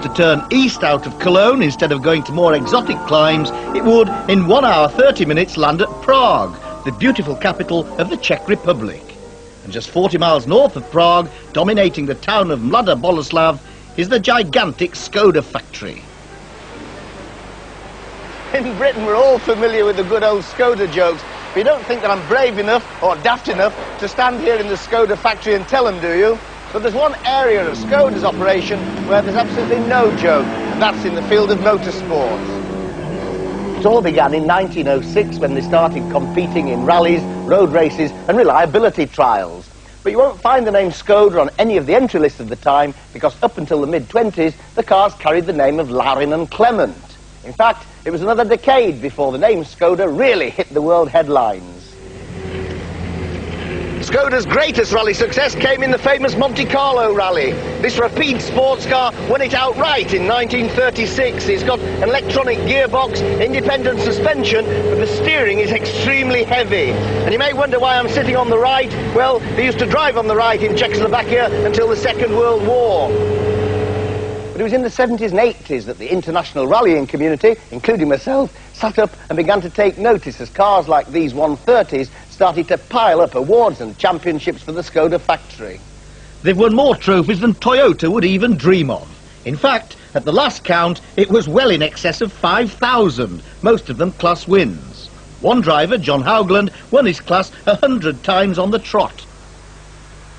to turn east out of Cologne instead of going to more exotic climes, it would, in 1 hour 30 minutes, land at Prague, the beautiful capital of the Czech Republic. And just 40 miles north of Prague, dominating the town of Mladá Boleslav, is the gigantic Skoda factory. In Britain, we're all familiar with the good old Skoda jokes, but you don't think that I'm brave enough or daft enough to stand here in the Skoda factory and tell them, do you? But there's one area of Skoda's operation where there's absolutely no joke, and that's in the field of motorsport. It all began in 1906 when they started competing in rallies, road races and reliability trials. But you won't find the name Skoda on any of the entry lists of the time, because up until the mid-20s, the cars carried the name of Larin and Clement. In fact, it was another decade before the name Skoda really hit the world headlines. Skoda's greatest rally success came in the famous Monte Carlo rally. This rapide sports car won it outright in 1936. It's got an electronic gearbox, independent suspension, but the steering is extremely heavy. And you may wonder why I'm sitting on the right. Well, they used to drive on the right in Czechoslovakia until the Second World War. But it was in the 70s and 80s that the international rallying community, including myself, sat up and began to take notice as cars like these 130s started to pile up awards and championships for the Skoda factory. They've won more trophies than Toyota would even dream of. In fact, at the last count, it was well in excess of 5,000, most of them class wins. One driver, John Haugland, won his class 100 times on the trot.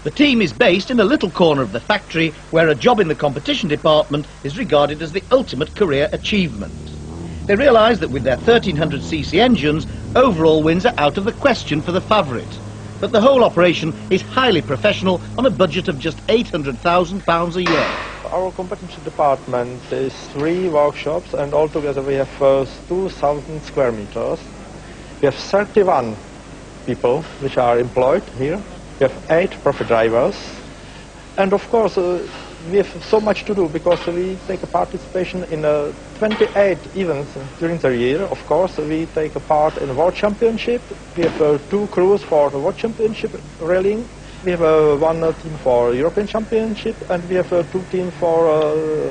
The team is based in a little corner of the factory where a job in the competition department is regarded as the ultimate career achievement. They realise that with their 1300cc engines, overall wins are out of the question for the Favorit. But the whole operation is highly professional on a budget of just £800,000 a year. Our competition department is 3 workshops, and altogether we have 2,000 square meters. We have 31 people which are employed here. We have 8 profit drivers, and of course we have so much to do because we take a participation in 28 events during the year. Of course, we take a part in the World Championship. We have 2 crews for the World Championship rallying. We have 1 team for European Championship, and we have 2 teams for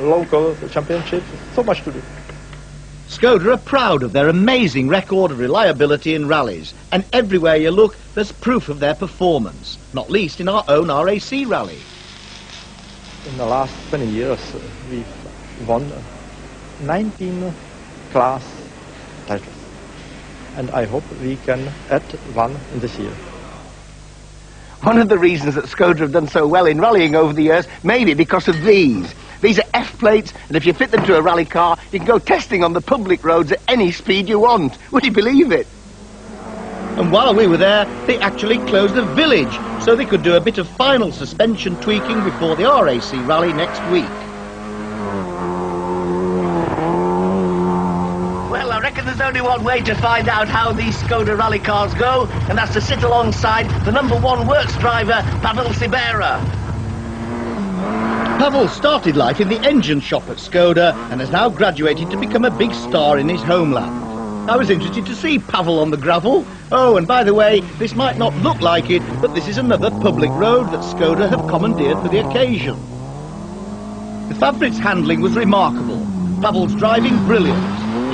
local championships. So much to do. Skoda are proud of their amazing record of reliability in rallies, and everywhere you look there's proof of their performance, not least in our own RAC rally. In the last 20 years we've won 19 class titles, and I hope we can add 1 in this year. One of the reasons that Skoda have done so well in rallying over the years may be because of these. These are F-plates, and if you fit them to a rally car, you can go testing on the public roads at any speed you want. Would you believe it? And while we were there, they actually closed the village, so they could do a bit of final suspension tweaking before the RAC rally next week. Well, I reckon there's only one way to find out how these Skoda rally cars go, and that's to sit alongside the #1 works driver, Pavel Sibera. Pavel started life in the engine shop at Skoda and has now graduated to become a big star in his homeland. I was interested to see Pavel on the gravel. Oh, and by the way, this might not look like it, but this is another public road that Skoda have commandeered for the occasion. The Favorit's handling was remarkable. Pavel's driving brilliant.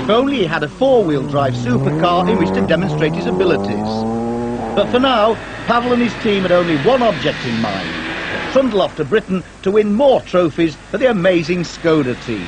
If only he had a 4-wheel drive supercar in which to demonstrate his abilities. But for now, Pavel and his team had only one object in mind: to trundle off to Britain to win more trophies for the amazing Skoda team.